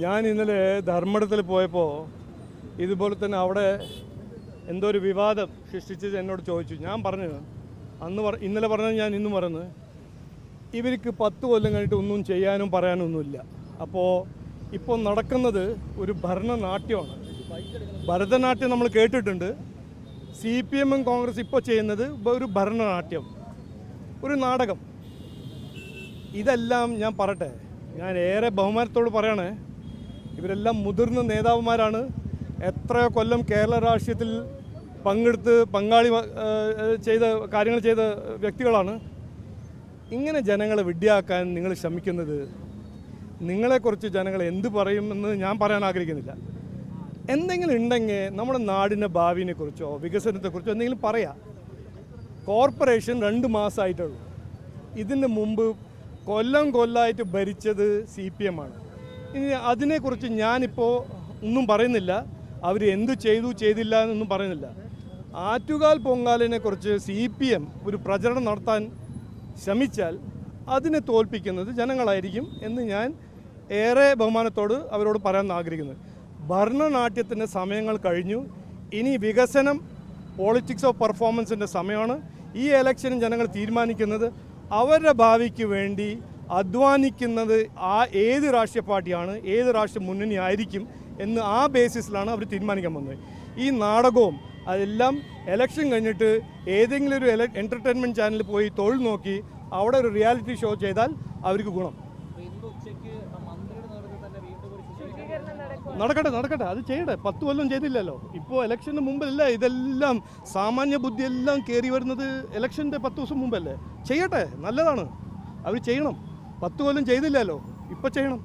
ഞാൻ ഇന്നലെ ധർമ്മടത്തിൽ പോയപ്പോൾ ഇതുപോലെ തന്നെ അവിടെ എന്തോ ഒരു വിവാദം സൃഷ്ടിച്ചത് എന്നോട് ചോദിച്ചു. ഞാൻ പറഞ്ഞു ഇന്നലെ പറഞ്ഞത് ഞാൻ ഇന്നും പറയുന്നത്, ഇവർക്ക് 10 കൊല്ലം കഴിഞ്ഞിട്ട് ഒന്നും ചെയ്യാനും പറയാനും ഒന്നുമില്ല. ഇപ്പോൾ നടക്കുന്നത് ഒരു ഭരണനാട്യമാണ്. ഭരതനാട്യം നമ്മൾ കേട്ടിട്ടുണ്ട്. CPM കോൺഗ്രസ് ഇപ്പോൾ ചെയ്യുന്നത് ഒരു ഭരണനാട്യം, ഒരു നാടകം. ഇതെല്ലാം ഞാൻ പറയട്ടെ, ഞാൻ ഏറെ ബഹുമാനത്തോട് പറയണേ, ഇവരെല്ലാം മുതിർന്ന നേതാവുമാരാണ്. എത്രയോ കൊല്ലം കേരള രാഷ്ട്രീയത്തിൽ പങ്കെടുത്ത് കാര്യങ്ങൾ ചെയ്ത വ്യക്തികളാണ്. ഇങ്ങനെ ജനങ്ങളെ വിഡ്ഢിയാക്കാൻ നിങ്ങൾ ശ്രമിക്കുന്നത്, നിങ്ങളെക്കുറിച്ച് ജനങ്ങൾ എന്ത് പറയുമെന്ന് ഞാൻ പറയാൻ ആഗ്രഹിക്കുന്നില്ല. എന്തെങ്കിലും ഉണ്ടെങ്കിൽ നമ്മുടെ നാടിൻ്റെ ഭാവിയെക്കുറിച്ചോ വികസനത്തെക്കുറിച്ചോ എന്തെങ്കിലും പറയാം. കോർപ്പറേഷൻ 2 മാസമായിട്ടുള്ളൂ. ഇതിന് മുമ്പ് കൊല്ലായിട്ട് ഭരിച്ചത് CPM ആണ്. ഇനി അതിനെക്കുറിച്ച് ഞാനിപ്പോൾ ഒന്നും പറയുന്നില്ല. അവർ എന്തു ചെയ്തു ചെയ്തില്ല എന്നൊന്നും പറയുന്നില്ല. ആറ്റുകാൽ പൊങ്കാലിനെക്കുറിച്ച് CPM ഒരു പ്രചരണം നടത്താൻ ശ്രമിച്ചാൽ അതിനെ തോൽപ്പിക്കുന്നത് ജനങ്ങളായിരിക്കും എന്ന് ഞാൻ ഏറെ ബഹുമാനത്തോട് അവരോട് പറയാൻ ആഗ്രഹിക്കുന്നത്. ഭരണനാട്യത്തിൻ്റെ സമയങ്ങൾ കഴിഞ്ഞു. ഇനി വികസനം, പോളിറ്റിക്സ് ഓഫ് പെർഫോമൻസിൻ്റെ സമയമാണ്. ഈ ഇലക്ഷനും ജനങ്ങൾ തീരുമാനിക്കുന്നത് അവരുടെ ഭാവിക്ക് വേണ്ടി അധ്വാനിക്കുന്നത് ഏത് രാഷ്ട്രീയ പാർട്ടിയാണ്, ഏത് രാഷ്ട്രീയ മുന്നണി ആയിരിക്കും എന്ന് ആ ബേസിസിലാണ് അവർ തീരുമാനിക്കാൻ പോകുന്നത്. ഈ നാടകവും അതെല്ലാം ഇലക്ഷൻ കഴിഞ്ഞിട്ട് ഏതെങ്കിലും ഒരു എൻ്റർടൈൻമെൻറ്റ് ചാനലിൽ പോയി തൊഴിൽ നോക്കി അവിടെ ഒരു റിയാലിറ്റി ഷോ ചെയ്താൽ അവർക്ക് ഗുണം. നടക്കട്ടെ, അത് ചെയ്യട്ടെ. 10 കൊല്ലം ചെയ്തില്ലല്ലോ. ഇപ്പോൾ ഇലക്ഷന് മുമ്പല്ല ഇതെല്ലാം. സാമാന്യ ബുദ്ധിയെല്ലാം കയറി വരുന്നത് ഇലക്ഷൻ്റെ 10 ദിവസം മുമ്പല്ലേ. ചെയ്യട്ടെ, നല്ലതാണ്. അവർ ചെയ്യണം. 10 കൊല്ലം ചെയ്തില്ലല്ലോ, ഇപ്പോൾ ചെയ്യണം.